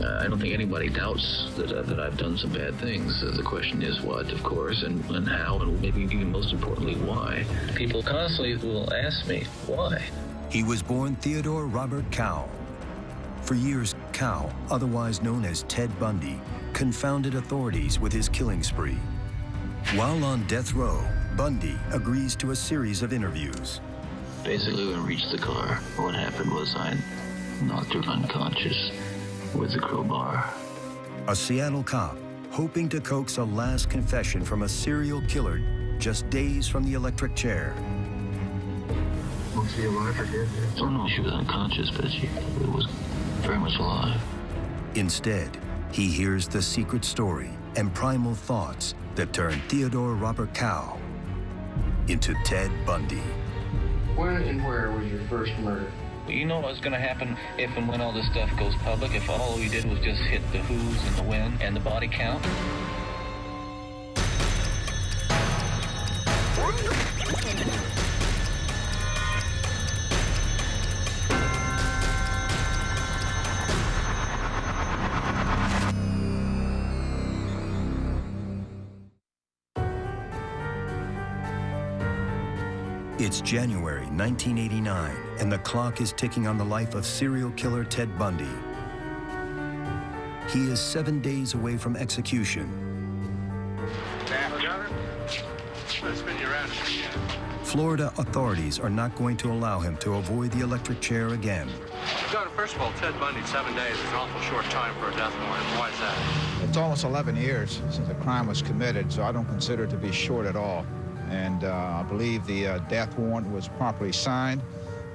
I don't think anybody doubts that I've done some bad things. The question is what, of course, and how, and maybe even most importantly, why. People constantly will ask me, why? He was born Theodore Robert Cow. For years, Cow, otherwise known as Ted Bundy, confounded authorities with his killing spree. While on death row, Bundy agrees to a series of interviews. Basically, when I reached the car, what happened was I knocked her unconscious with a crowbar. A Seattle cop hoping to coax a last confession from a serial killer just days from the electric chair. Was she alive or dead? Oh no, she was unconscious, but she was very much alive. Instead, he hears the secret story and primal thoughts that turned Theodore Robert Cow into Ted Bundy. When and where was your first murder? You know what's going to happen if and when all this stuff goes public, if all we did was just hit the who's and the when and the body count? It's January 1989, and the clock is ticking on the life of serial killer Ted Bundy. He is 7 days away from execution. Florida authorities are not going to allow him to avoid the electric chair again. First of all, Ted Bundy, 7 days is an awful short time for a death warrant. Why is that? It's almost 11 years since the crime was committed, so I don't consider it to be short at all. And I believe the death warrant was properly signed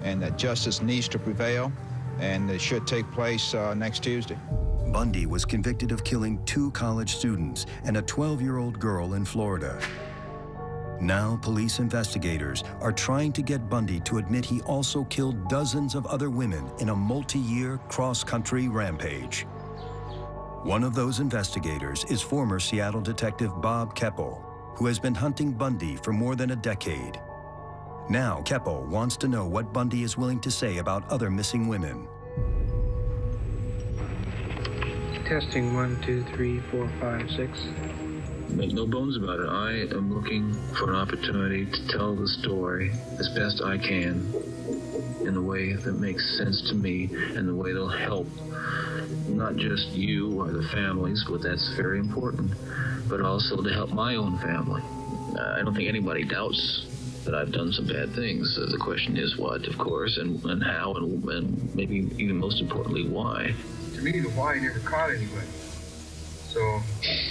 and that justice needs to prevail, and it should take place next Tuesday. Bundy was convicted of killing 2 college students and a 12-year-old girl in Florida. Now, police investigators are trying to get Bundy to admit he also killed dozens of other women in a multi-year cross-country rampage. One of those investigators is former Seattle detective Bob Keppel, who has been hunting Bundy for more than a decade. Now, Keppel wants to know what Bundy is willing to say about other missing women. Testing 1, 2, 3, 4, 5, 6. Make no bones about it, I am looking for an opportunity to tell the story as best I can in a way that makes sense to me and the way that'll help not just you or the families, but that's very important, but also to help my own family. I don't think anybody doubts that I've done some bad things. The question is what, of course, and how, and maybe even most importantly, why. To me, the why never caught anybody. So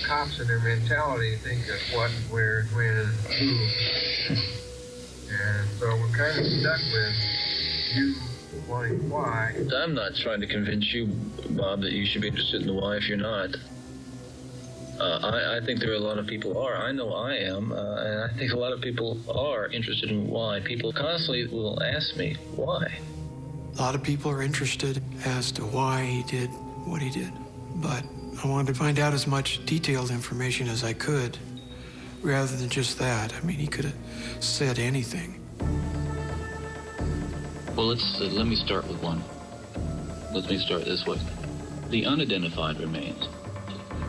cops and their mentality think of what, where, when, and who. And so we're kind of stuck with you wanting why. I'm not trying to convince you, Bob, that you should be interested in the why if you're not. I think there are a lot of people are. I know I am, and I think a lot of people are interested in why. People constantly will ask me, why? A lot of people are interested as to why he did what he did, but I wanted to find out as much detailed information as I could, rather than just that. I mean, he could have said anything. Well, let me start with one. Let me start this way. The unidentified remains.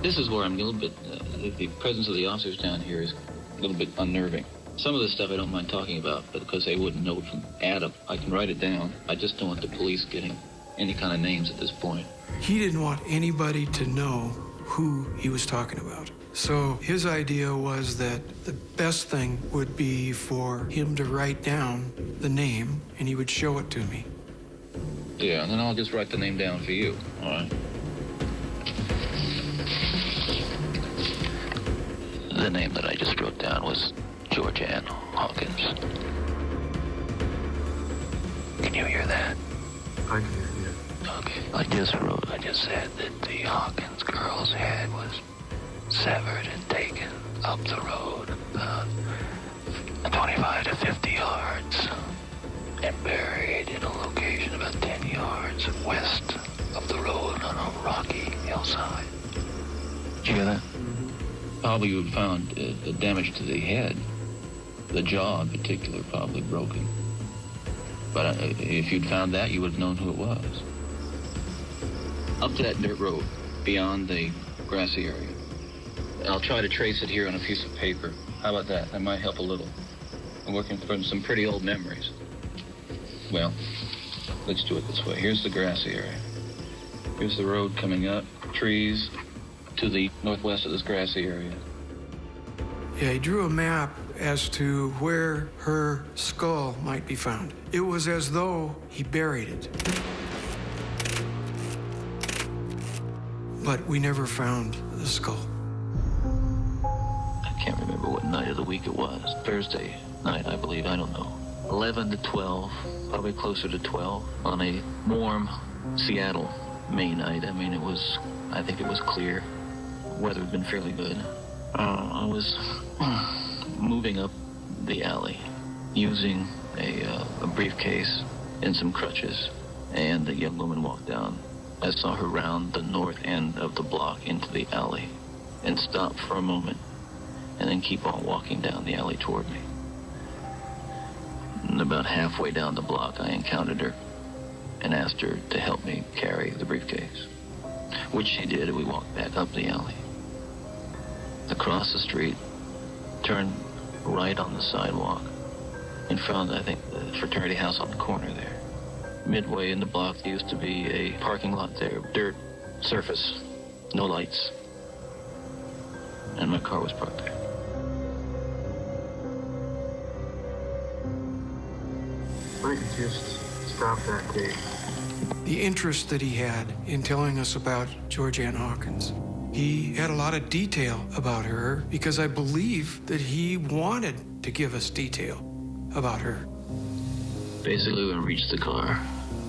This is where I'm a little bit, the presence of the officers down here is a little bit unnerving. Some of this stuff I don't mind talking about, but because they wouldn't know it from Adam, I can write it down. I just don't want the police getting any kind of names at this point. He didn't want anybody to know who he was talking about. So his idea was that the best thing would be for him to write down the name, and he would show it to me. Yeah, and then I'll just write the name down for you, all right? The name that I just wrote down was George Ann Hawkins. Can you hear that? I can hear you. Okay. I just said that the Hawkins girl's head was severed and taken up the road about 25 to 50 yards and buried in a location about 10 yards west of the road on a rocky hillside. Did you hear that? Probably you would found damage to the head, the jaw in particular, probably broken. But if you'd found that, you would have known who it was. up to that dirt road beyond the grassy area. I'll try to trace it here on a piece of paper. How about that? That might help a little. I'm working from some pretty old memories. Well, let's do it this way. Here's the grassy area. Here's the road coming up, trees to the northwest of this grassy area. Yeah, he drew a map as to where her skull might be found. It was as though he buried it. But we never found the skull. I can't remember what night of the week it was. Thursday night, I believe. I don't know. 11 to 12, probably closer to 12, on a warm Seattle May night. I mean, I think it was clear. Weather had been fairly good. I was moving up the alley using a briefcase and some crutches, and a young woman walked down. I saw her round the north end of the block into the alley and stop for a moment and then keep on walking down the alley toward me. And about halfway down the block, I encountered her and asked her to help me carry the briefcase, which she did, and we walked back up the alley. Across the street, turned right on the sidewalk, and found, I think, the fraternity house on the corner there. Midway in the block, there used to be a parking lot there, dirt, surface, no lights, and my car was parked there. I could just stop that tape. The interest that he had in telling us about George Ann Hawkins. He had a lot of detail about her because I believe that he wanted to give us detail about her. Basically, when we reached the car,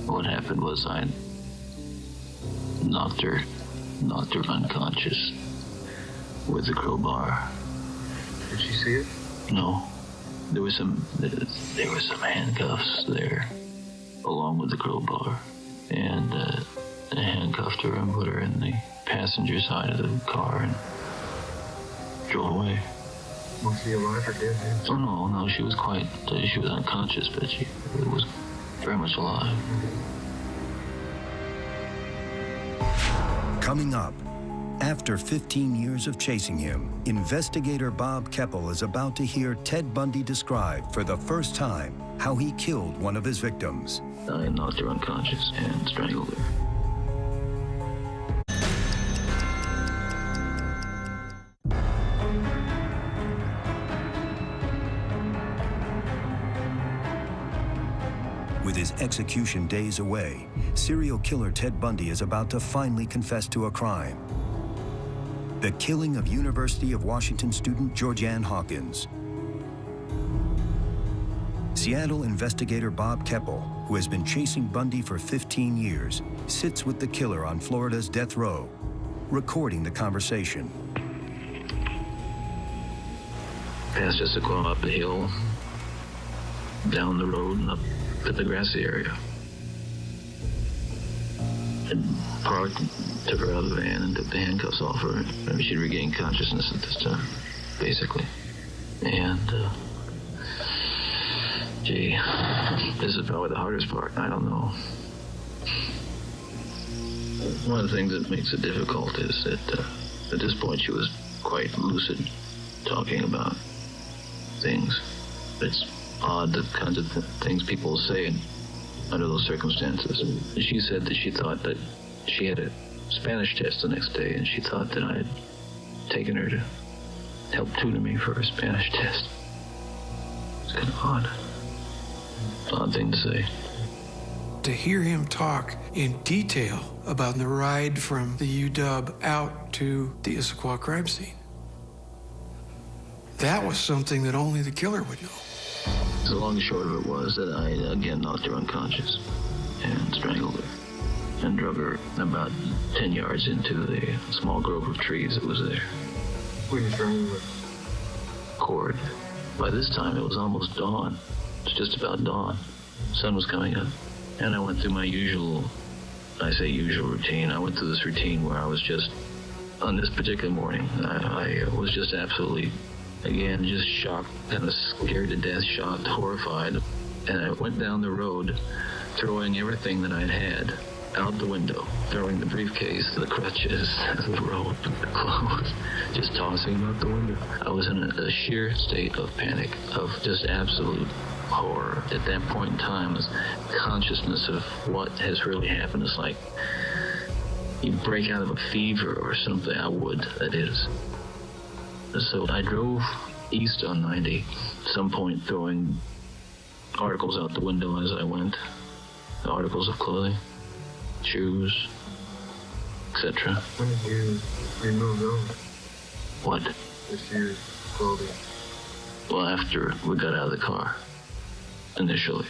what happened was I knocked her unconscious with the crowbar. Did she see it? No, there were some handcuffs there, along with the crowbar, and I handcuffed her and put her in the passenger side of the car and drove away. Was she alive or dead? Oh, no, she was unconscious, but she was very much alive. Coming up, after 15 years of chasing him, investigator Bob Keppel is about to hear Ted Bundy describe for the first time how he killed one of his victims. I knocked her unconscious and strangled her. With his execution days away, serial killer Ted Bundy is about to finally confess to a crime. The killing of University of Washington student George Ann Hawkins. Seattle investigator Bob Keppel, who has been chasing Bundy for 15 years, sits with the killer on Florida's death row, recording the conversation. Past us, going up the hill, down the road, and up to the grassy area. And parked, took her out of the van and took the handcuffs off her. Maybe she'd regained consciousness at this time, basically. And, gee, this is probably the hardest part. I don't know. One of the things that makes it difficult is that at this point she was quite lucid, talking about things. It's odd, the kinds of things people say under those circumstances. She said that she thought that she had a Spanish test the next day, and she thought that I had taken her to help tutor me for a Spanish test. It's kind of odd. Odd thing to say. To hear him talk in detail about the ride from the UW out to the Issaquah crime scene, that was something that only the killer would know. The long and short of it was that I again knocked her unconscious and strangled her and drug her about 10 yards into the small grove of trees that was there. What did you strangle with? Cord. By this time, it was almost dawn. It was just about dawn. Sun was coming up. And I went through my usual routine. I went through this routine where I was just, on this particular morning, I was just absolutely, again, just shocked, kind of scared to death, shocked, horrified. And I went down the road throwing everything that I'd had out the window, throwing the briefcase, the crutches, the rope, the clothes, just tossing them out the window. I was in a sheer state of panic, of just absolute horror. At that point in time, this consciousness of what has really happened is like you break out of a fever or something. I would, that is. So I drove east on 90, at some point throwing articles out the window as I went, articles of clothing, shoes, etc. When did you remove those? What? The shoes, clothing. Well, after we got out of the car, initially.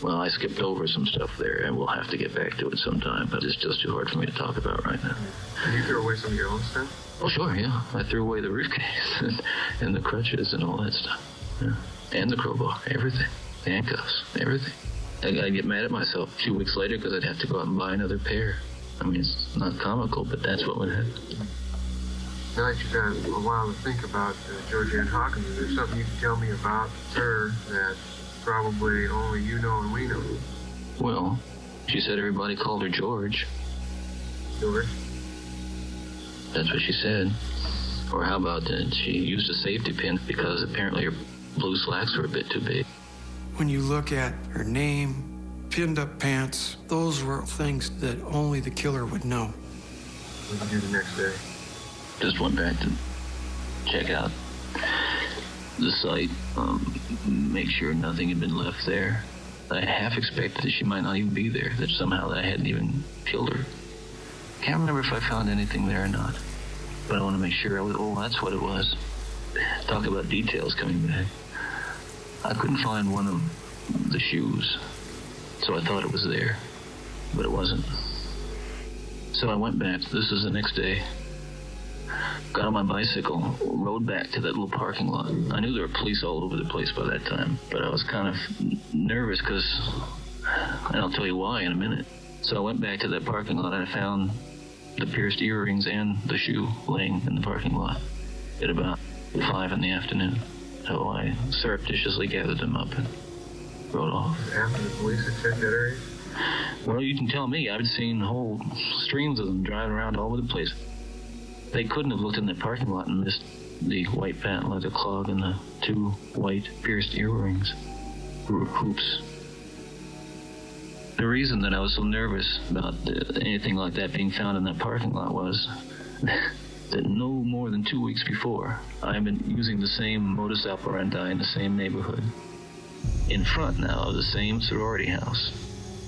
Well, I skipped over some stuff there, and we'll have to get back to it sometime, but it's just too hard for me to talk about right now. Did you throw away some of your own stuff? Oh, sure, yeah. I threw away the briefcase and the crutches and all that stuff. Yeah. And the crowbar, everything. The handcuffs, everything. I'd get mad at myself a few weeks later because I'd have to go out and buy another pair. I mean, it's not comical, but that's what would happen. Now that you've had a while to think about Georgianne Hawkins, is there something you can tell me about her that probably only you know and we know? Well, she said everybody called her George. George? That's what she said. Or how about that she used a safety pin because apparently her blue slacks were a bit too big. When you look at her name, pinned up pants, those were things that only the killer would know. What did you do the next day? Just went back to check out the site, make sure nothing had been left there. I half expected that she might not even be there, that somehow I hadn't even killed her. Can't remember if I found anything there or not, but I want to make sure. That's what it was. Talk about details coming back. I couldn't find one of the shoes, so I thought it was there, but it wasn't. So I went back. This was the next day. Got on my bicycle, rode back to that little parking lot. I knew there were police all over the place by that time, but I was kind of nervous because, and I'll tell you why in a minute. So I went back to that parking lot and I found the pierced earrings and the shoe laying in the parking lot at about 5 in the afternoon. So I surreptitiously gathered them up and rode off. After the police had checked that area? Well, you can tell me. I've seen whole streams of them driving around all over the place. They couldn't have looked in the parking lot and missed the white patent leather clog and the 2 white pierced earrings, hoops. The reason that I was so nervous about anything like that being found in that parking lot was that no more than 2 weeks before, I've been using the same modus operandi in the same neighborhood. In front now of the same sorority house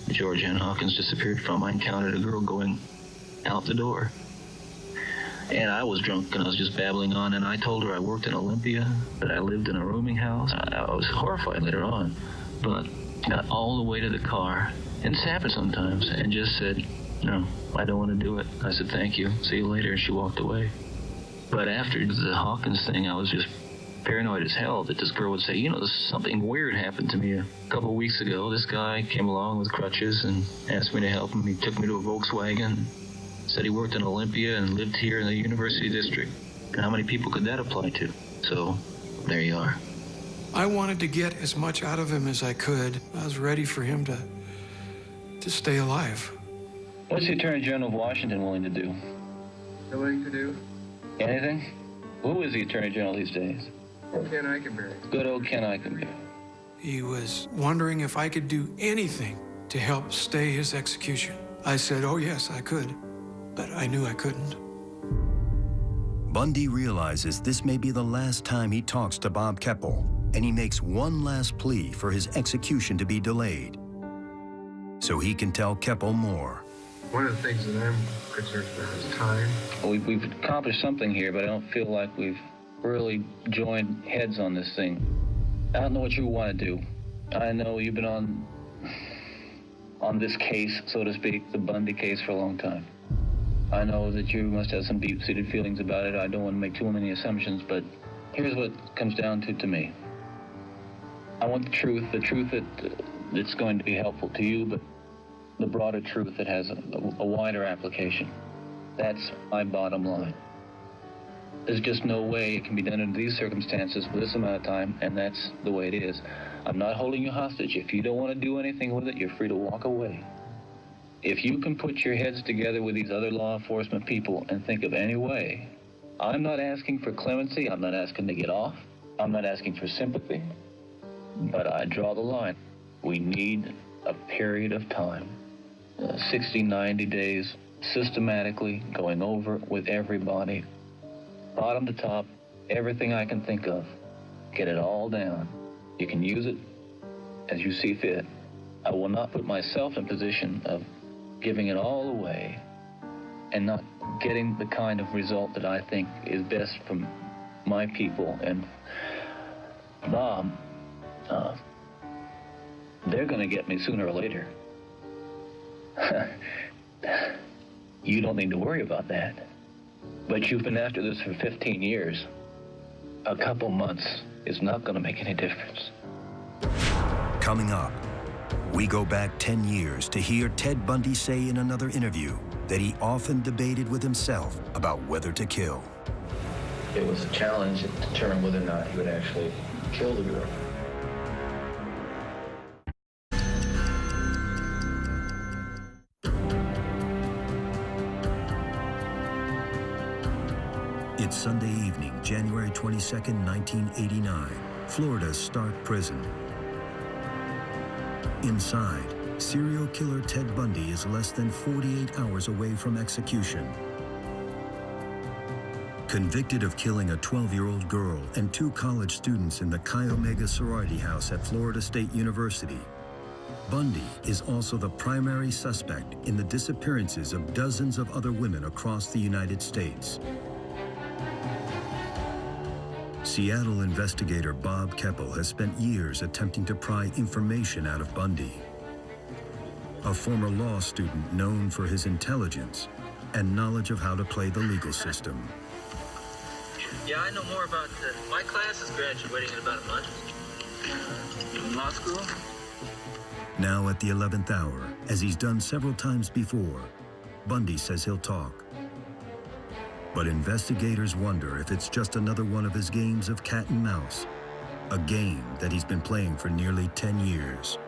that Georgianne Hawkins disappeared from, I encountered a girl going out the door. And I was drunk and I was just babbling on, and I told her I worked in Olympia, that I lived in a rooming house. I was horrified later on, but got all the way to the car, and this happens sometimes, and just said, no, I don't want to do it. I said, thank you, see you later, and she walked away. But after the Hawkins thing, I was just paranoid as hell that this girl would say, something weird happened to me a couple of weeks ago. This guy came along with crutches and asked me to help him. He took me to a Volkswagen. Said he worked in Olympia and lived here in the University District. And how many people could that apply to? So, there you are. I wanted to get as much out of him as I could. I was ready for him to stay alive. What's the Attorney General of Washington willing to do? Willing to do? Anything? Who is the Attorney General these days? Ken Eikenberry. Good old Ken Eikenberry. He was wondering if I could do anything to help stay his execution. I said, oh yes, I could. But I knew I couldn't. Bundy realizes this may be the last time he talks to Bob Keppel, and he makes one last plea for his execution to be delayed, so he can tell Keppel more. One of the things that I'm concerned about is time. We've accomplished something here, but I don't feel like we've really joined heads on this thing. I don't know what you want to do. I know you've been on this case, so to speak, the Bundy case, for a long time. I know that you must have some deep-seated feelings about it. I don't want to make too many assumptions, but here's what it comes down to me. I want the truth that's going to be helpful to you, but the broader truth that has a wider application. That's my bottom line. There's just no way it can be done under these circumstances for this amount of time, and that's the way it is. I'm not holding you hostage. If you don't want to do anything with it, you're free to walk away. If you can put your heads together with these other law enforcement people and think of any way, I'm not asking for clemency, I'm not asking to get off, I'm not asking for sympathy, but I draw the line. We need a period of time, 60, 90 days, systematically going over it with everybody, bottom to top, everything I can think of. Get it all down. You can use it as you see fit. I will not put myself in position of giving it all away and not getting the kind of result that I think is best from my people. And Bob, they're going to get me sooner or later. You don't need to worry about that. But you've been after this for 15 years. A couple months is not going to make any difference. Coming up, we go back 10 years to hear Ted Bundy say in another interview that he often debated with himself about whether to kill. It was a challenge to determine whether or not he would actually kill the girl. It's Sunday evening, January 22nd, 1989, Florida's Stark Prison. Inside, serial killer Ted Bundy is less than 48 hours away from execution. Convicted of killing a 12-year-old girl and 2 college students in the Chi Omega sorority house at Florida State University, Bundy is also the primary suspect in the disappearances of dozens of other women across the United States. Seattle investigator Bob Keppel has spent years attempting to pry information out of Bundy, a former law student known for his intelligence and knowledge of how to play the legal system. Yeah, I know more about my class is graduating in about a month. In law school? Now at the 11th hour, as he's done several times before, Bundy says he'll talk. But investigators wonder if it's just another one of his games of cat and mouse, a game that he's been playing for nearly 10 years.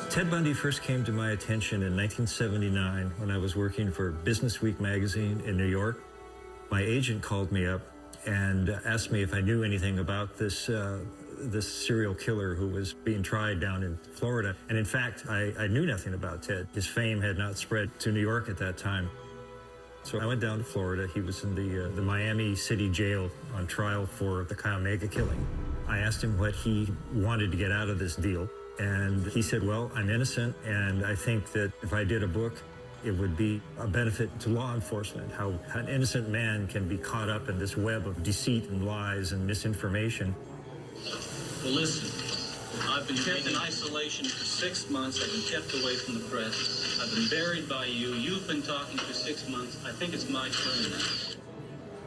Ted Bundy first came to my attention in 1979 when I was working for Business Week magazine in New York. My agent called me up and asked me if I knew anything about this serial killer who was being tried down in Florida. And in fact, I knew nothing about Ted. His fame had not spread to New York at that time. So I went down to Florida. He was in the Miami City jail on trial for the Chi Omega killing. I asked him what he wanted to get out of this deal. And he said, well, I'm innocent, and I think that if I did a book, it would be a benefit to law enforcement, how an innocent man can be caught up in this web of deceit and lies and misinformation. Well, listen, I've been kept in isolation for 6 months. I've been kept away from the press. I've been buried by you. You've been talking for 6 months. I think it's my turn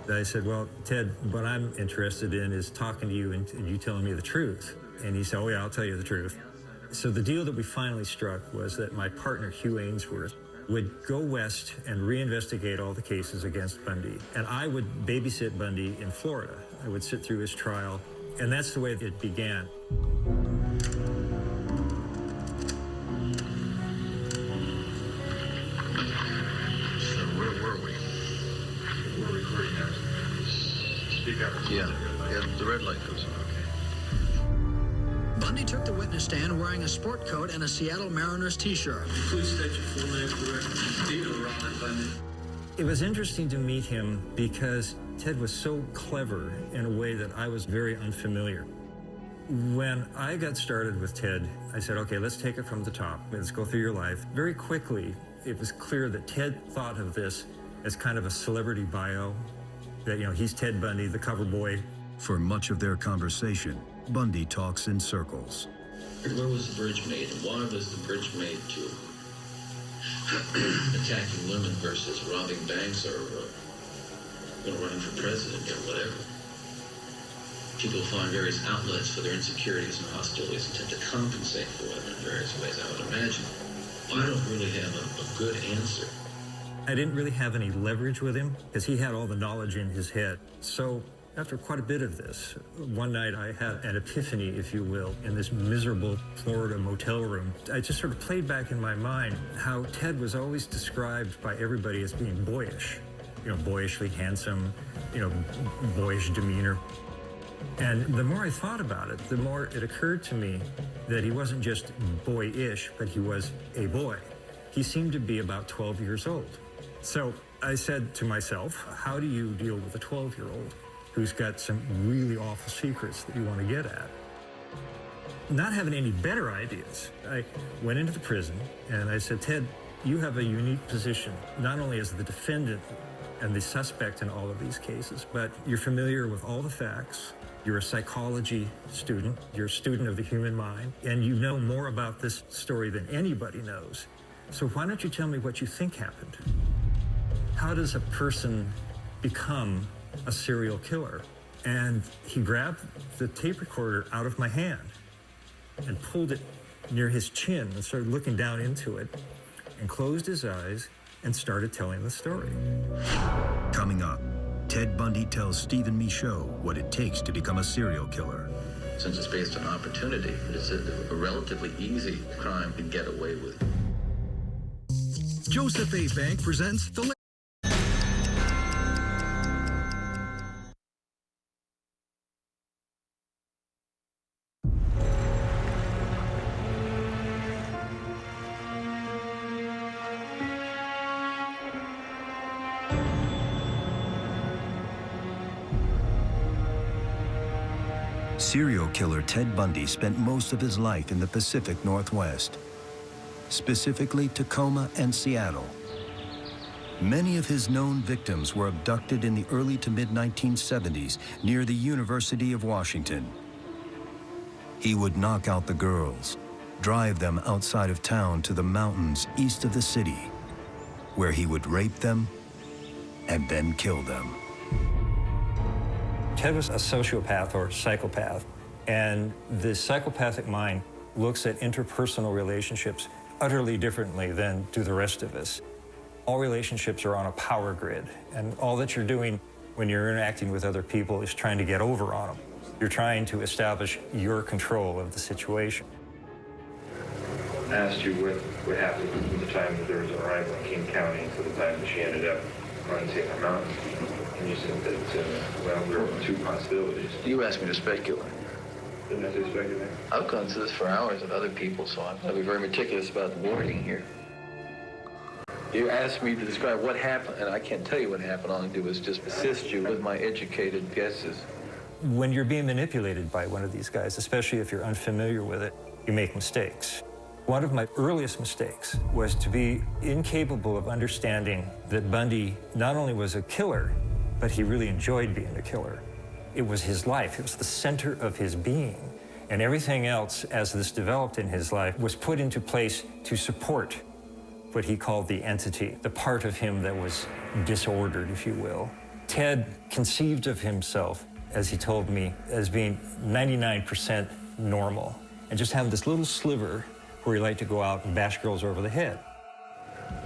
now. I said, well, Ted, what I'm interested in is talking to you and you telling me the truth. And he said, oh, yeah, I'll tell you the truth. So the deal that we finally struck was that my partner, Hugh Ainsworth, would go west and reinvestigate all the cases against Bundy. And I would babysit Bundy in Florida. I would sit through his trial. And that's the way it began. So where were we? We're recording now. Speak up. Yeah, the red light goes on. Bundy took the witness stand wearing a sport coat and a Seattle Mariners t-shirt. Please state your full name for the record. Steve Ron Bundy. It was interesting to meet him because Ted was so clever in a way that I was very unfamiliar. When I got started with Ted, I said, okay, let's take it from the top. Let's go through your life. Very quickly, it was clear that Ted thought of this as kind of a celebrity bio, that, you know, he's Ted Bundy, the cover boy. For much of their conversation, Bundy talks in circles. Where was the bridge made, and why was the bridge made to attacking women versus robbing banks or running for president or whatever? People find various outlets for their insecurities and hostilities and tend to compensate for it in various ways, I would imagine. I don't really have a good answer. I didn't really have any leverage with him because he had all the knowledge in his head. So After quite a bit of this, one night I had an epiphany, if you will, in this miserable Florida motel room. I just sort of played back in my mind how Ted was always described by everybody as being boyish. You know, boyishly handsome, you know, boyish demeanor. And the more I thought about it, the more it occurred to me that he wasn't just boyish, but he was a boy. He seemed to be about 12 years old. So I said to myself, how do you deal with a 12-year-old who's got some really awful secrets that you want to get at? Not having any better ideas, I went into the prison and I said, Ted, you have a unique position, not only as the defendant and the suspect in all of these cases, but you're familiar with all the facts. You're a psychology student. You're a student of the human mind, and you know more about this story than anybody knows. So why don't you tell me what you think happened? How does a person become a serial killer? And he grabbed the tape recorder out of my hand and pulled it near his chin and started looking down into it and closed his eyes and started telling the story. Coming up, Ted Bundy tells Stephen Michaud what it takes to become a serial killer. Since it's based on opportunity, it's a relatively easy crime to get away with. Joseph A. Bank presents the... Serial killer Ted Bundy spent most of his life in the Pacific Northwest, specifically Tacoma and Seattle. Many of his known victims were abducted in the early to mid-1970s near the University of Washington. He would knock out the girls, drive them outside of town to the mountains east of the city, where he would rape them and then kill them. Ted was a sociopath or psychopath, and the psychopathic mind looks at interpersonal relationships utterly differently than do the rest of us. All relationships are on a power grid, and all that you're doing when you're interacting with other people is trying to get over on them. You're trying to establish your control of the situation. I asked you what happened from the time that there was an arrival in King County to the time that she ended up on Taylor Mountain. And you said that, well, there were two possibilities. You asked me to speculate. Didn't I say speculate? I've gone through this for hours with other people, so I'm going to be very meticulous about the wording here. You asked me to describe what happened, and I can't tell you what happened. All I do is just assist you with my educated guesses. When you're being manipulated by one of these guys, especially if you're unfamiliar with it, you make mistakes. One of my earliest mistakes was to be incapable of understanding that Bundy not only was a killer, but he really enjoyed being a killer. It was his life. It was the center of his being. And everything else, as this developed in his life, was put into place to support what he called the entity, the part of him that was disordered, if you will. Ted conceived of himself, as he told me, as being 99% normal, and just having this little sliver where he liked to go out and bash girls over the head.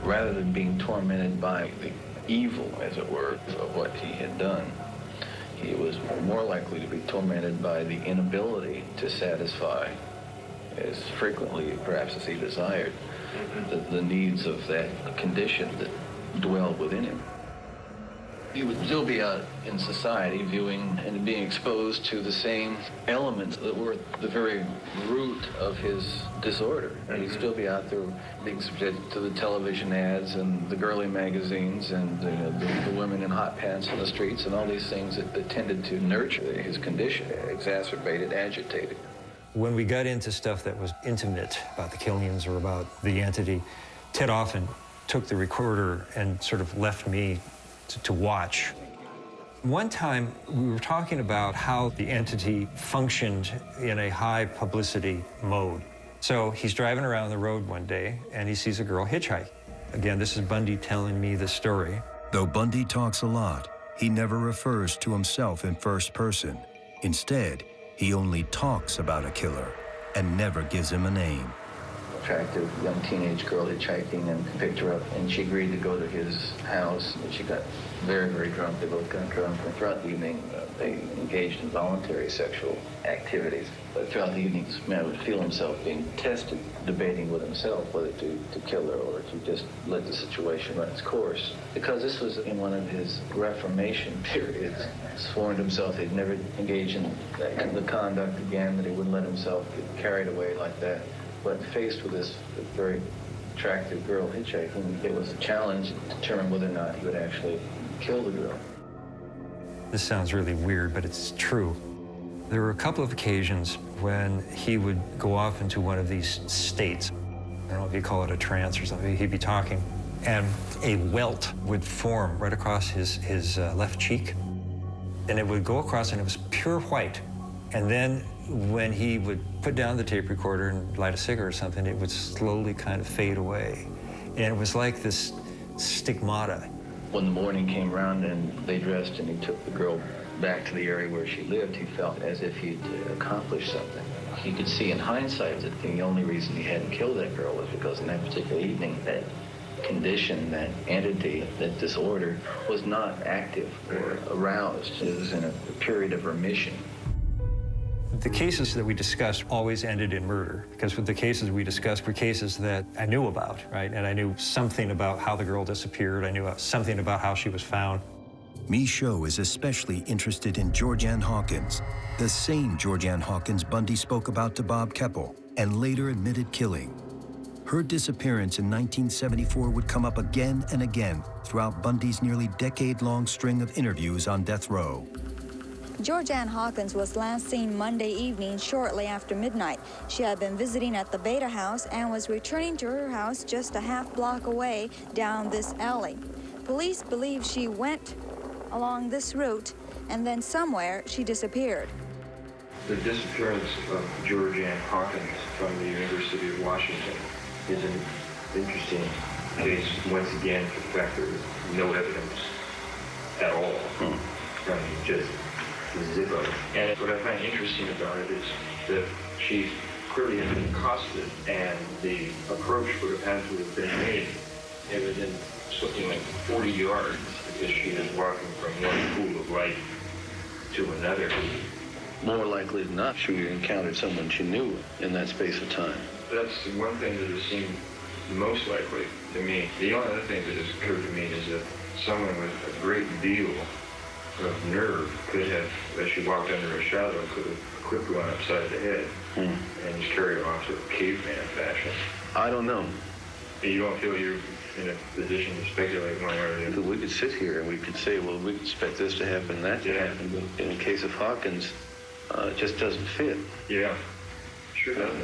Rather than being tormented by the evil, as it were, of what he had done, he was more likely to be tormented by the inability to satisfy, as frequently perhaps as he desired, the needs of that condition that dwelled within him. He would still be out in society viewing and being exposed to the same elements that were the very root of his disorder. And he'd still be out there being subjected to the television ads and the girly magazines and the women in hot pants on the streets and all these things that tended to nurture his condition, exacerbate it, agitate it. When we got into stuff that was intimate about the killings or about the entity, Ted often took the recorder and sort of left me to watch. One time, we were talking about how the entity functioned in a high publicity mode. So he's driving around the road one day, and he sees a girl hitchhike. Again, this is Bundy telling me the story. Though Bundy talks a lot, he never refers to himself in first person. Instead, he only talks about a killer and never gives him a name. attractive young teenage girl hitchhiking and picked her up, and she agreed to go to his house. And she got very, very drunk. They both got drunk, and throughout the evening, they engaged in voluntary sexual activities. But throughout the evening, this man would feel himself being tested, debating with himself whether to kill her or to just let the situation run its course. Because this was in one of his Reformation periods, sworn to himself he'd never engage in the conduct again, that he wouldn't let himself get carried away like that. But faced with this very attractive girl hitchhiking, it was a challenge to determine whether or not he would actually kill the girl. This sounds really weird, but it's true. There were a couple of occasions when he would go off into one of these states. I don't know if you call it a trance or something. He'd be talking, and a welt would form right across his left cheek. And it would go across, and it was pure white. And then when he would put down the tape recorder and light a cigarette or something, it would slowly kind of fade away. And it was like this stigmata. When the morning came around and they dressed and he took the girl back to the area where she lived, he felt as if he'd accomplished something. He could see in hindsight that the only reason he hadn't killed that girl was because in that particular evening, that condition, that entity, that disorder was not active or aroused. It was in a period of remission. The cases that we discussed always ended in murder, because with the cases we discussed were cases that I knew about, right? And I knew something about how the girl disappeared. I knew something about how she was found. Michaud is especially interested in Georgianne Hawkins, the same Georgianne Hawkins Bundy spoke about to Bob Keppel and later admitted killing. Her disappearance in 1974 would come up again and again throughout Bundy's nearly decade-long string of interviews on death row. Georgianne Hawkins was last seen Monday evening shortly after midnight. She had been visiting at the Beta House and was returning to her house just a half block away down this alley. Police believe she went along this route and then somewhere she disappeared. The disappearance of Georgianne Hawkins from the University of Washington is an interesting case, once again, for the fact there was no evidence at all. I mean, just zero. And what I find interesting about it is that she clearly had been accosted, and the approach would have had to have been made within something like 40 yards, because she is walking from one pool of light to another. More likely than not, she encountered someone she knew in that space of time. That's one thing that has seemed most likely to me. The only other thing that has occurred to me is that someone with a great deal of nerve could have, as she walked under a shadow, could have clipped one upside the head and just carried her off sort of caveman fashion. I don't know. You don't feel you're in a position to speculate one way or the other? We could sit here and we could say, well, we expect this to happen, that to happen. But in the case of Hawkins, it just doesn't fit. Yeah, sure doesn't.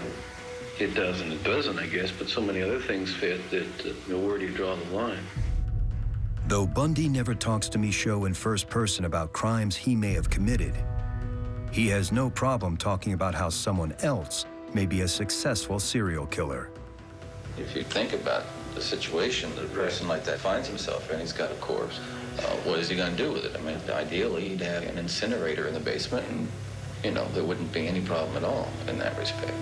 It does and it doesn't, I guess, but so many other things fit that where do you draw the line? Though Bundy never talks to Michaud in first person about crimes he may have committed, he has no problem talking about how someone else may be a successful serial killer. If you think about the situation that a person like that finds himself in, he's got a corpse. What is he going to do with it? I mean, ideally, he'd have an incinerator in the basement, and, you know, there wouldn't be any problem at all in that respect.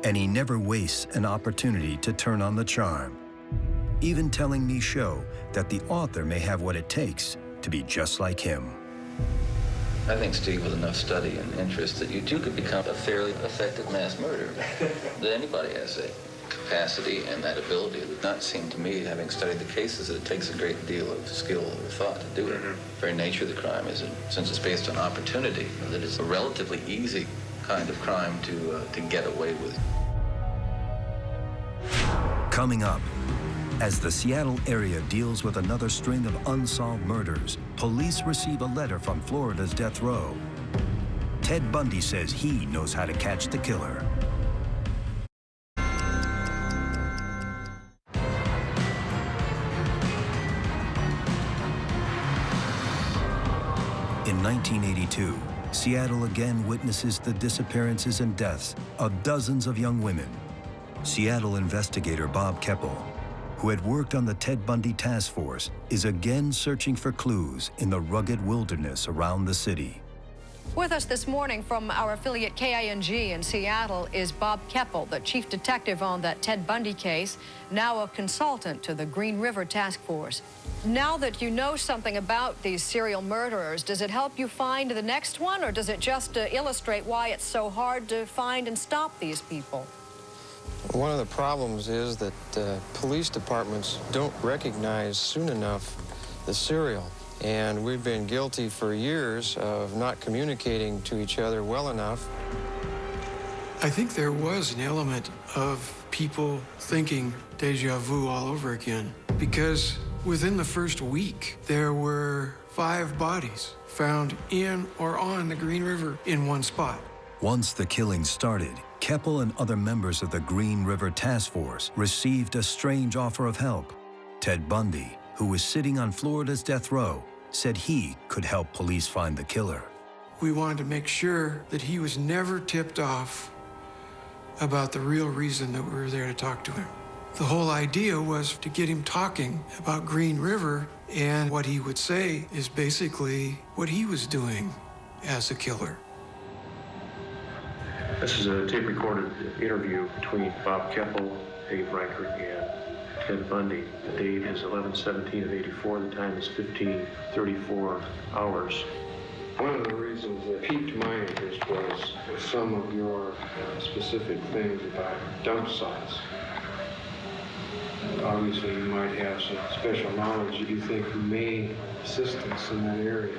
And he never wastes an opportunity to turn on the charm, even telling Michaud that the author may have what it takes to be just like him. I think, Steve, with enough study and interest, that you too could become a fairly effective mass murderer. That anybody has that capacity and that ability. It would not seem to me, having studied the cases, that it takes a great deal of skill or thought to do it. The very nature of the crime is, since it's based on opportunity, that it's a relatively easy kind of crime to get away with. Coming up, as the Seattle area deals with another string of unsolved murders, police receive a letter from Florida's death row. Ted Bundy says he knows how to catch the killer. In 1982, Seattle again witnesses the disappearances and deaths of dozens of young women. Seattle investigator Bob Keppel, who had worked on the Ted Bundy task force, is again searching for clues in the rugged wilderness around the city. With us this morning from our affiliate KING in Seattle is Bob Keppel, the chief detective on that Ted Bundy case, now a consultant to the Green River Task Force. Now that you know something about these serial murderers, does it help you find the next one, or does it just illustrate why it's so hard to find and stop these people? One of the problems is that police departments don't recognize soon enough the serial. And we've been guilty for years of not communicating to each other well enough. I think there was an element of people thinking deja vu all over again, because within the first week, there were 5 bodies found in or on the Green River in one spot. Once the killings started, Keppel and other members of the Green River Task Force received a strange offer of help. Ted Bundy, who was sitting on Florida's death row, said he could help police find the killer. We wanted to make sure that he was never tipped off about the real reason that we were there to talk to him. The whole idea was to get him talking about Green River, and what he would say is basically what he was doing as a killer. This is a tape-recorded interview between Bob Keppel, Dave Reichert, and Ted Bundy. The date is 11/17/84. The time is 15:34 hours. One of the reasons that piqued my interest was some of your specific things about dump sites. Obviously, you might have some special knowledge that you think may assist us in that area.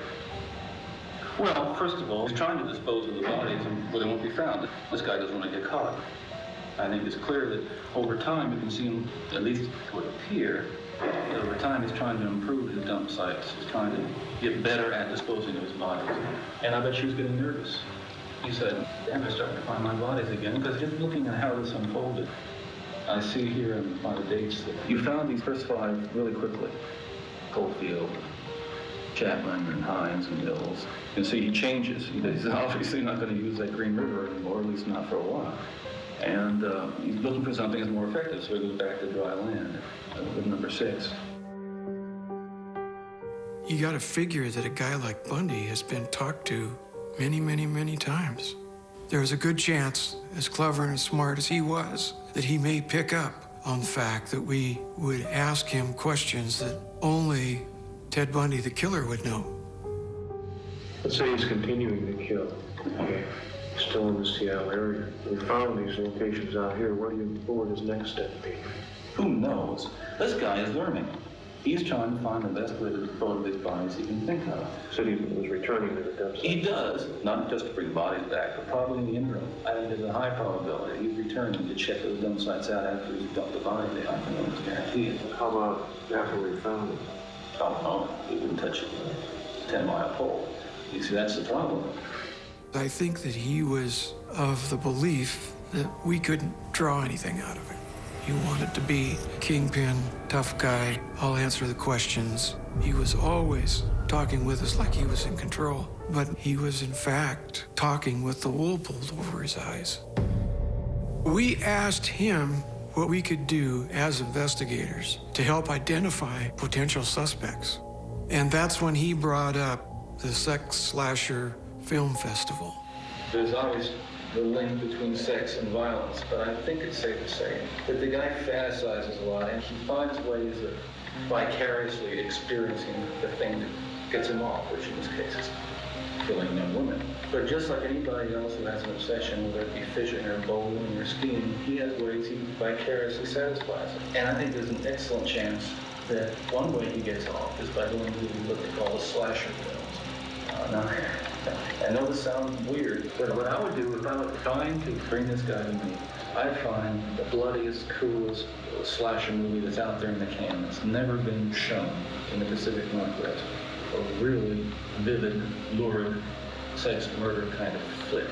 Well, first of all, he's trying to dispose of the bodies, but they won't be found. This guy doesn't want to get caught. I think it's clear that over time, you can see him, at least it would appear, that over time he's trying to improve his dump sites. He's trying to get better at disposing of his bodies. And I bet she was getting nervous. He said, damn, I'm starting to find my bodies again, because just looking at how this unfolded, I see here by the dates that you found these first 5 really quickly. Coalfield, Chapman, and Hines, and Mills. You can see he changes. He's obviously not going to use that Green River anymore, at least not for a while. And he's looking for something that's more effective, so he goes back to dry land with number 6. You got to figure that a guy like Bundy has been talked to many, many, many times. There was a good chance, as clever and as smart as he was, that he may pick up on the fact that we would ask him questions that only Ted Bundy, the killer, would know. Let's say he's continuing to kill. Okay. Still in the Seattle area. We found these locations out here. What would his next step be? Who knows? This guy is learning. He's trying to find the best way to dispose of these bodies he can think of. So he was returning to the dump site. He does, not just to bring bodies back, but probably in the interim. I think there's a high probability he's returning to check those dump sites out after he's dumped the body there. I can almost guarantee it. How about after we found it? Oh, no, he wouldn't touch a 10-mile pole. You see, that's the problem. I think that he was of the belief that we couldn't draw anything out of him. He wanted to be kingpin, tough guy, I'll answer the questions. He was always talking with us like he was in control, but he was in fact talking with the wool pulled over his eyes. We asked him what we could do as investigators to help identify potential suspects. And that's when he brought up the Sex Slasher Film Festival. There's always the link between sex and violence, but I think it's safe to say that the guy fantasizes a lot, and he finds ways of vicariously experiencing the thing that gets him off, which in this case is killing young women. But just like anybody else who has an obsession, whether it be fishing or bowling or skiing, he has ways he vicariously satisfies it. And I think there's an excellent chance that one way he gets off is by going to what they call the slasher films. Now, I know this sounds weird, but what I would do if I was trying to bring this guy to me, I'd find the bloodiest, coolest slasher movie that's out there in the can that's never been shown in the Pacific Northwest. A really vivid, lurid, sex murder kind of flick.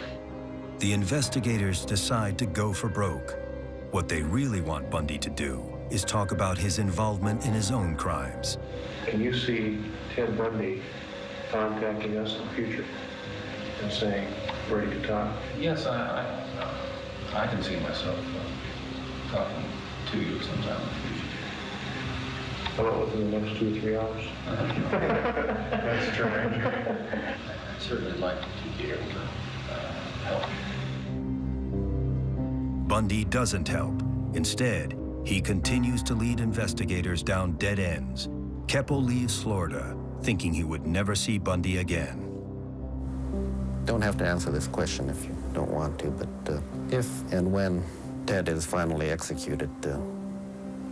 The investigators decide to go for broke. What they really want Bundy to do is talk about his involvement in his own crimes. Can you see Ted Bundy contacting us in the future and saying, ready to talk? Yes, I can see myself talking to you sometime in the future. How about within the next 2 or 3 hours? That's true. I'd certainly like to. here to help. Bundy doesn't help. Instead, he continues to lead investigators down dead ends. Keppel leaves Florida, thinking he would never see Bundy again. Don't have to answer this question if you don't want to, but if and when Ted is finally executed,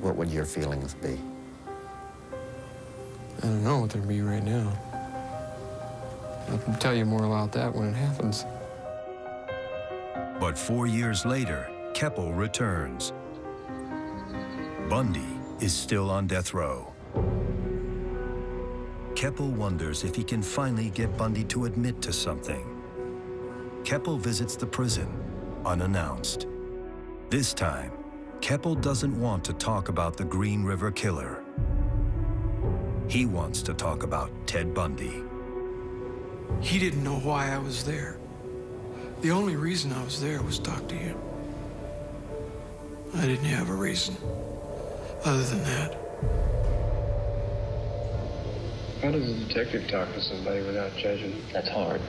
what would your feelings be? I don't know what they'd be right now. I can tell you more about that when it happens. But 4 years later, Keppel returns. Bundy is still on death row. Keppel wonders if he can finally get Bundy to admit to something. Keppel visits the prison, unannounced. This time, Keppel doesn't want to talk about the Green River Killer. He wants to talk about Ted Bundy. He didn't know why I was there. The only reason I was there was to talk to him. I didn't have a reason other than that. How does a detective talk to somebody without judging? That's hard.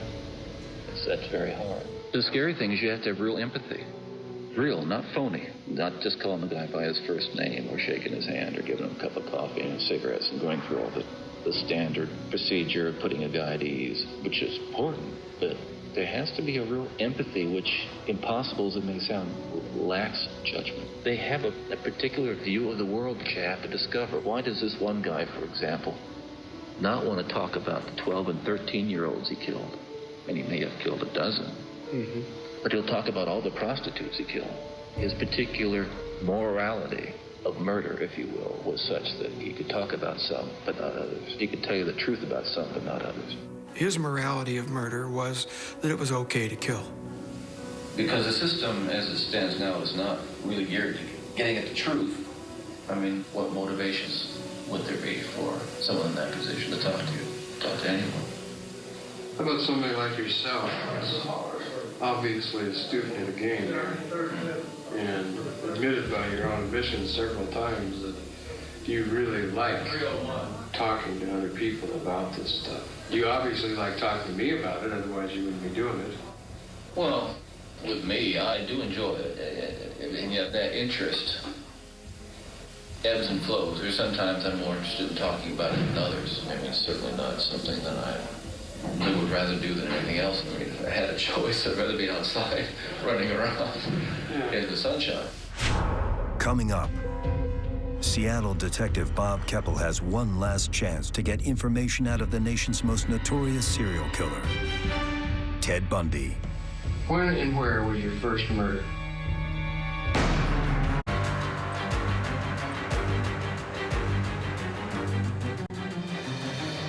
That's very hard. The scary thing is you have to have real empathy. Real, not phony. Not just calling the guy by his first name or shaking his hand or giving him a cup of coffee and cigarettes and going through all the standard procedure of putting a guy at ease, which is important. But there has to be a real empathy, which, impossible as it may sound, lacks judgment. They have a particular view of the world that you have to discover. Why does this one guy, for example, not want to talk about the 12 and 13-year-olds he killed? And he may have killed a dozen. Mm-hmm. But he'll talk about all the prostitutes he killed. His particular morality of murder, if you will, was such that he could talk about some, but not others. He could tell you the truth about some, but not others. His morality of murder was that it was okay to kill. Because the system as it stands now is not really geared to getting at the truth. I mean, what motivations would there be for someone in that position to talk to anyone? How about somebody like yourself? Obviously a student of the game there, and admitted by your own admission several times that you really like talking to other people about this stuff. You obviously like talking to me about it, otherwise you wouldn't be doing it. Well, with me, I do enjoy it, and yet that interest ebbs and flows. There's sometimes I'm more interested in talking about it than others. I mean, it's certainly not something that I would rather do than anything else. I mean, if I had a choice, I'd rather be outside running around in the sunshine. Coming up, Seattle detective Bob Keppel has one last chance to get information out of the nation's most notorious serial killer, Ted Bundy. When and where was your first murder?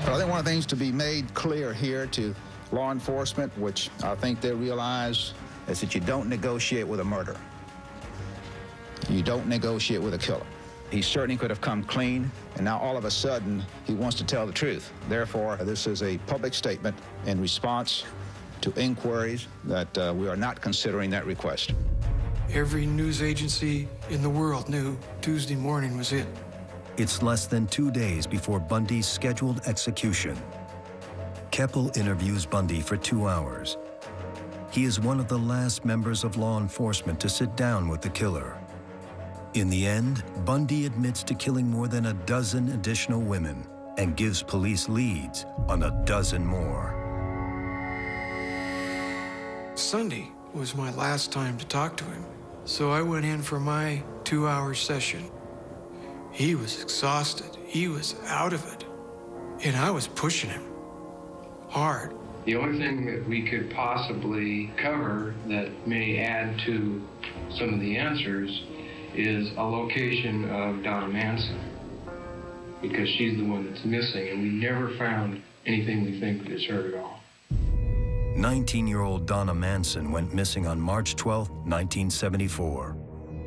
But I think one of the things to be made clear here to law enforcement, which I think they realize, is that you don't negotiate with a murderer. You don't negotiate with a killer. He certainly could have come clean, and now all of a sudden, he wants to tell the truth. Therefore, this is a public statement in response to inquiries that we are not considering that request. Every news agency in the world knew Tuesday morning was it. It's less than 2 days before Bundy's scheduled execution. Keppel interviews Bundy for 2 hours. He is one of the last members of law enforcement to sit down with the killer. In the end, Bundy admits to killing more than a dozen additional women and gives police leads on a dozen more. Sunday was my last time to talk to him, so I went in for my 2-hour session. He was exhausted. He was out of it. And I was pushing him hard. The only thing that we could possibly cover that may add to some of the answers is a location of Donna Manson, because she's the one that's missing, and we never found anything we think is her at all. 19-year-old Donna Manson went missing on March 12, 1974,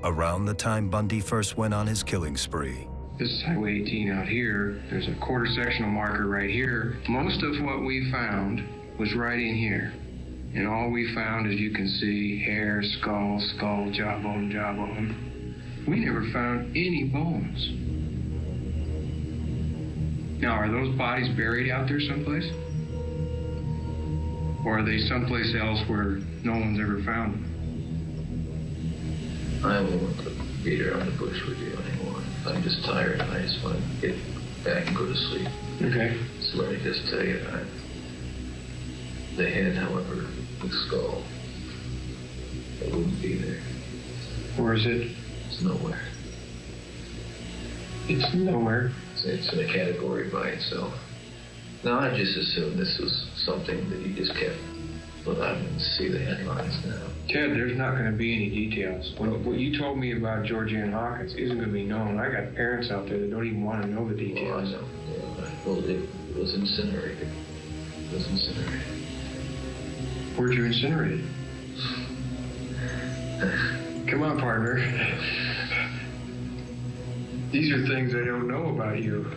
around the time Bundy first went on his killing spree. This is Highway 18 out here. There's a quarter sectional marker right here. Most of what we found was right in here. And all we found, as you can see, hair, skull, jawbone. We never found any bones. Now, are those bodies buried out there someplace? Or are they someplace else where no one's ever found them? I won't beat around the bush with you anymore. I'm just tired and I just want to get back and go to sleep. Okay. So let me just tell you, the head, however, the skull, it wouldn't be there. Where is it? It's nowhere. It's nowhere. It's in a category by itself. Now, I just assumed this was something that you just kept, but I can see the headlines now. Ted, there's not going to be any details. What you told me about Georgianne Hawkins isn't going to be known. I got parents out there that don't even want to know the details. Well, I know. Yeah, well, it was incinerated. It was incinerated. Where'd you incinerate it? Come on, partner. These are things I don't know about you.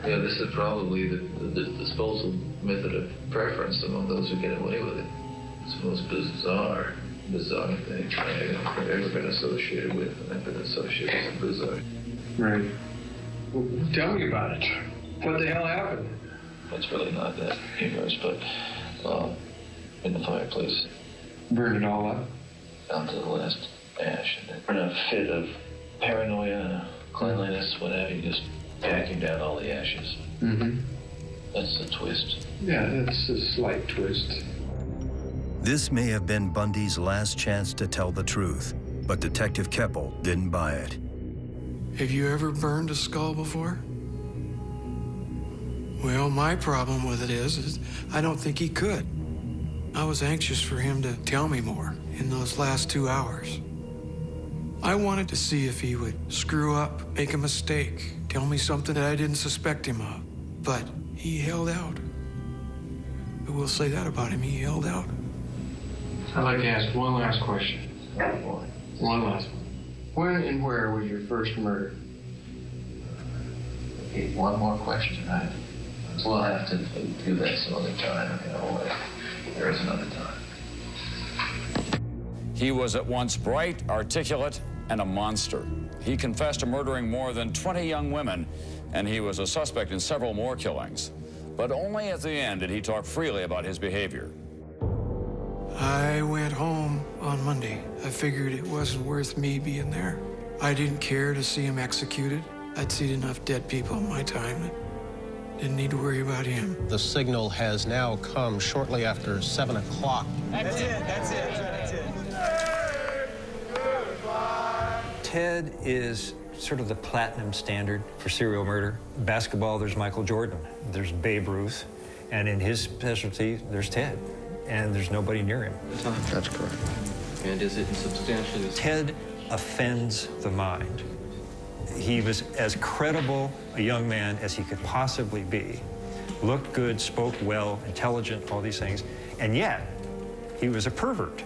Yeah, this is probably the disposal method of preference among those who get away with it. It's the most bizarre thing I've ever been associated with, and I've been associated with bizarre. Right. Well, tell me about it. What the hell happened? It's really not that humorous, but in the fireplace. Burned it all up? Down to the last ash. And in a fit of paranoia, cleanliness, what have you, just packing down all the ashes. Mm-hmm. That's the twist. Yeah, that's a slight twist. This may have been Bundy's last chance to tell the truth, but Detective Keppel didn't buy it. Have you ever burned a skull before? Well, my problem with it is I don't think he could. I was anxious for him to tell me more in those last 2 hours. I wanted to see if he would screw up, make a mistake, tell me something that I didn't suspect him of. But he held out. I will say that about him, he held out. I'd like to ask one last question. One last one. When and where was your first murder? Okay, one more question. We'll have to do that some other time. There is another time. He was at once bright, articulate, and a monster. He confessed to murdering more than 20 young women, and he was a suspect in several more killings. But only at the end did he talk freely about his behavior. I went home on Monday. I figured it wasn't worth me being there. I didn't care to see him executed. I'd seen enough dead people in my time. Didn't need to worry about him. The signal has now come shortly after 7 o'clock. That's it. Ted is sort of the platinum standard for serial murder. Basketball, there's Michael Jordan, there's Babe Ruth, and in his specialty, there's Ted, and there's nobody near him. That's correct. And is it substantially the same? Ted offends the mind. He was as credible a young man as he could possibly be. Looked good, spoke well, intelligent, all these things, and yet he was a pervert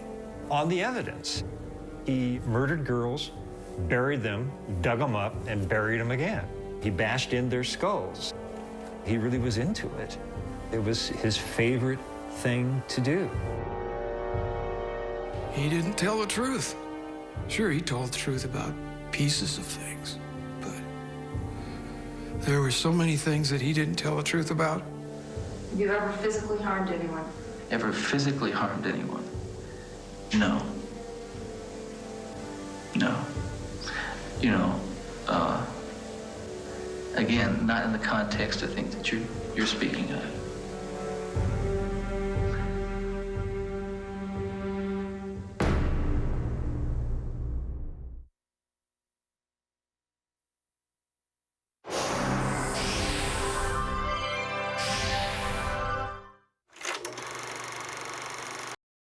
on the evidence. He murdered girls, buried them, dug them up, and buried them again. He bashed in their skulls. He really was into it. It was his favorite thing to do. He didn't tell the truth. Sure, he told the truth about pieces of things, but there were so many things that he didn't tell the truth about. Have you ever physically harmed anyone? Ever physically harmed anyone? No. No. You know, again, not in the context I think that you're speaking of.